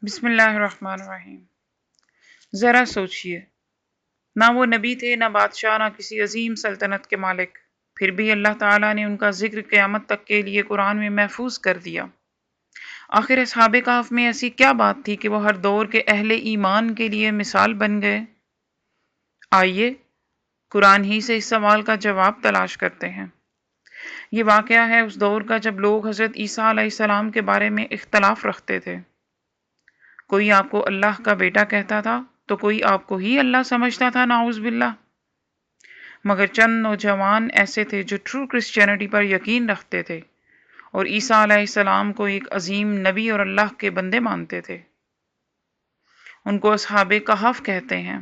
بسم اللہ الرحمن الرحیم۔ ذرا سوچئے، نہ وہ نبی تھے، نہ بادشاہ، نہ کسی عظیم سلطنت کے مالک، پھر بھی اللہ تعالیٰ نے ان کا ذکر قیامت تک کے لیے قرآن میں محفوظ کر دیا۔ آخر اصحاب کہف میں ایسی کیا بات تھی کہ وہ ہر دور کے اہل ایمان کے لیے مثال بن گئے؟ آئیے قرآن ہی سے اس سوال کا جواب تلاش کرتے ہیں۔ یہ واقعہ ہے اس دور کا جب لوگ حضرت عیسیٰ علیہ السلام کے بارے میں اختلاف رکھتے تھے۔ کوئی آپ کو اللہ کا بیٹا کہتا تھا تو کوئی آپ کو ہی اللہ سمجھتا تھا، نعوذ باللہ۔ مگر چند نوجوان ایسے تھے جو ٹرو کرسچینٹی پر یقین رکھتے تھے اور عیسیٰ علیہ السلام کو ایک عظیم نبی اور اللہ کے بندے مانتے تھے۔ ان کو اصحاب کہف کہتے ہیں۔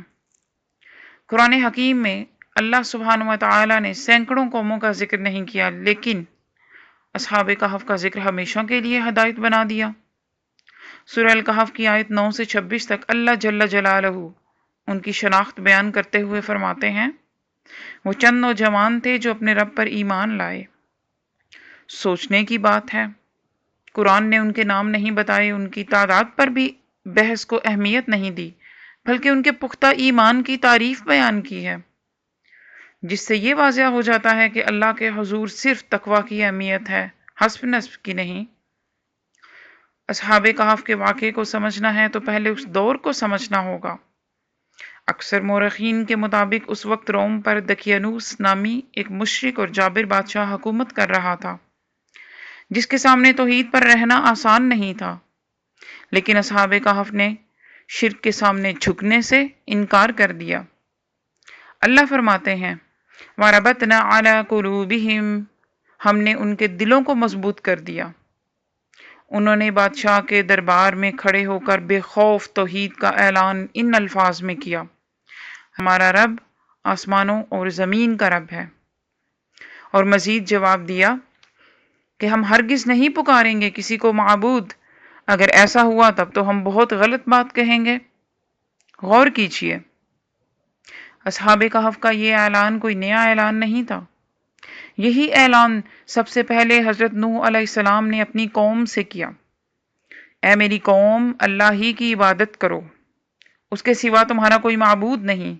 قرآن حکیم میں اللہ سبحانہ و تعالی نے سینکڑوں قوموں کا ذکر نہیں کیا، لیکن اصحاب کہف کا ذکر ہمیشہ کے لیے ہدایت بنا دیا۔ سورہ الکہف کی آیت 9 سے 26 تک اللہ جل جلالہ ان کی شناخت بیان کرتے ہوئے فرماتے ہیں، وہ چند نوجوان تھے جو اپنے رب پر ایمان لائے۔ سوچنے کی بات ہے، قرآن نے ان کے نام نہیں بتائے، ان کی تعداد پر بھی بحث کو اہمیت نہیں دی، بلکہ ان کے پختہ ایمان کی تعریف بیان کی ہے، جس سے یہ واضح ہو جاتا ہے کہ اللہ کے حضور صرف تقوی کی اہمیت ہے، حسب نسب کی نہیں۔ اصحاب کہف کے واقعے کو سمجھنا ہے تو پہلے اس دور کو سمجھنا ہوگا۔ اکثر مورخین کے مطابق اس وقت روم پر دقیانوس نامی ایک مشرک اور جابر بادشاہ حکومت کر رہا تھا، جس کے سامنے توحید پر رہنا آسان نہیں تھا، لیکن اصحاب کہف نے شرک کے سامنے جھکنے سے انکار کر دیا۔ اللہ فرماتے ہیں، وَرَبَطْنَا عَلَىٰ قُلُوبِهِمْ، ہم نے ان کے دلوں کو مضبوط کر دیا۔ انہوں نے بادشاہ کے دربار میں کھڑے ہو کر بے خوف توحید کا اعلان ان الفاظ میں کیا، ہمارا رب آسمانوں اور زمین کا رب ہے، اور مزید جواب دیا کہ ہم ہرگز نہیں پکاریں گے کسی کو معبود، اگر ایسا ہوا تب تو ہم بہت غلط بات کہیں گے۔ غور کیجئے، اصحاب کہف کا یہ اعلان کوئی نیا اعلان نہیں تھا۔ یہی اعلان سب سے پہلے حضرت نوح علیہ السلام نے اپنی قوم سے کیا، اے میری قوم، اللہ ہی کی عبادت کرو، اس کے سوا تمہارا کوئی معبود نہیں۔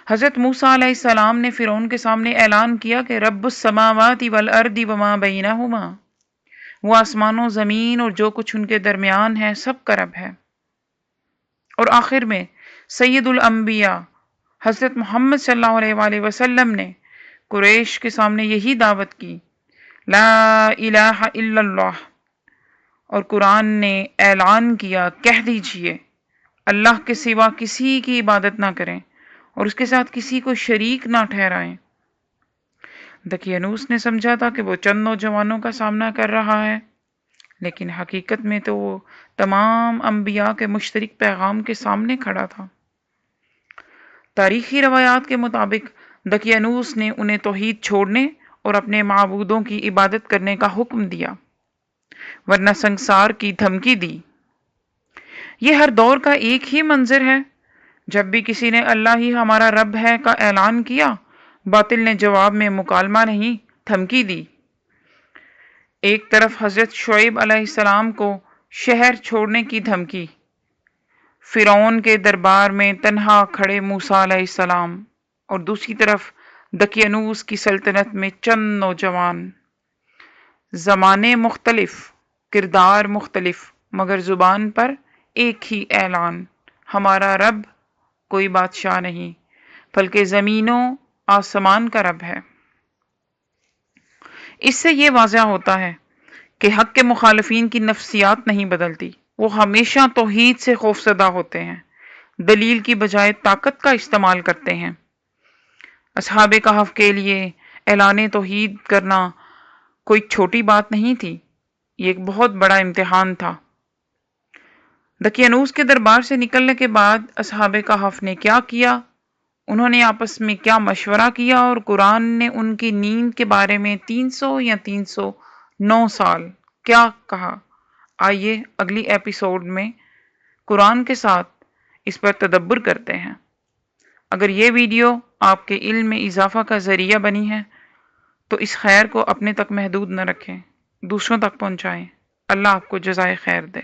حضرت موسیٰ علیہ السلام نے فرعون کے سامنے اعلان کیا کہ رب السماوات والارض وما بینہما، وہ آسمانوں، زمین اور جو کچھ ان کے درمیان ہے سب کا رب ہے۔ اور آخر میں سید الانبیاء حضرت محمد صلی اللہ علیہ وآلہ وسلم نے قریش کے سامنے یہی دعوت کی، لا الہ الا اللہ، اور قرآن نے اعلان کیا، کہہ دیجئے اللہ کے سوا کسی کی عبادت نہ کریں اور اس کے ساتھ کسی کو شریک نہ ٹھہرائیں۔ دقیانوس نے سمجھا تھا کہ وہ چند نوجوانوں کا سامنا کر رہا ہے، لیکن حقیقت میں تو وہ تمام انبیاء کے مشترک پیغام کے سامنے کھڑا تھا۔ تاریخی روایات کے مطابق دقیانوس نے انہیں توحید چھوڑنے اور اپنے معبودوں کی عبادت کرنے کا حکم دیا، ورنہ سنسار کی دھمکی دی۔ یہ ہر دور کا ایک ہی منظر ہے، جب بھی کسی نے اللہ ہی ہمارا رب ہے کا اعلان کیا، باطل نے جواب میں مکالمہ نہیں، دھمکی دی۔ ایک طرف حضرت شعیب علیہ السلام کو شہر چھوڑنے کی دھمکی، فرعون کے دربار میں تنہا کھڑے موسیٰ علیہ السلام، اور دوسری طرف دقیانوس کی سلطنت میں چند نوجوان۔ زمانے مختلف، کردار مختلف، مگر زبان پر ایک ہی اعلان، ہمارا رب کوئی بادشاہ نہیں بلکہ زمینوں آسمان کا رب ہے۔ اس سے یہ واضح ہوتا ہے کہ حق کے مخالفین کی نفسیات نہیں بدلتی، وہ ہمیشہ توحید سے خوفزدہ ہوتے ہیں، دلیل کی بجائے طاقت کا استعمال کرتے ہیں۔ اصحاب کہف کے لیے اعلان توحید کرنا کوئی چھوٹی بات نہیں تھی، یہ ایک بہت بڑا امتحان تھا۔ دقیانوس کے دربار سے نکلنے کے بعد اصحاب کہف نے کیا کیا؟ انہوں نے آپس میں کیا مشورہ کیا، اور قرآن نے ان کی نیند کے بارے میں 300 یا 309 سال کیا کہا؟ آئیے اگلی ایپیسوڈ میں قرآن کے ساتھ اس پر تدبر کرتے ہیں۔ اگر یہ ویڈیو آپ کے علم میں اضافہ کا ذریعہ بنی ہے تو اس خیر کو اپنے تک محدود نہ رکھیں، دوسروں تک پہنچائیں۔ اللہ آپ کو جزائے خیر دے۔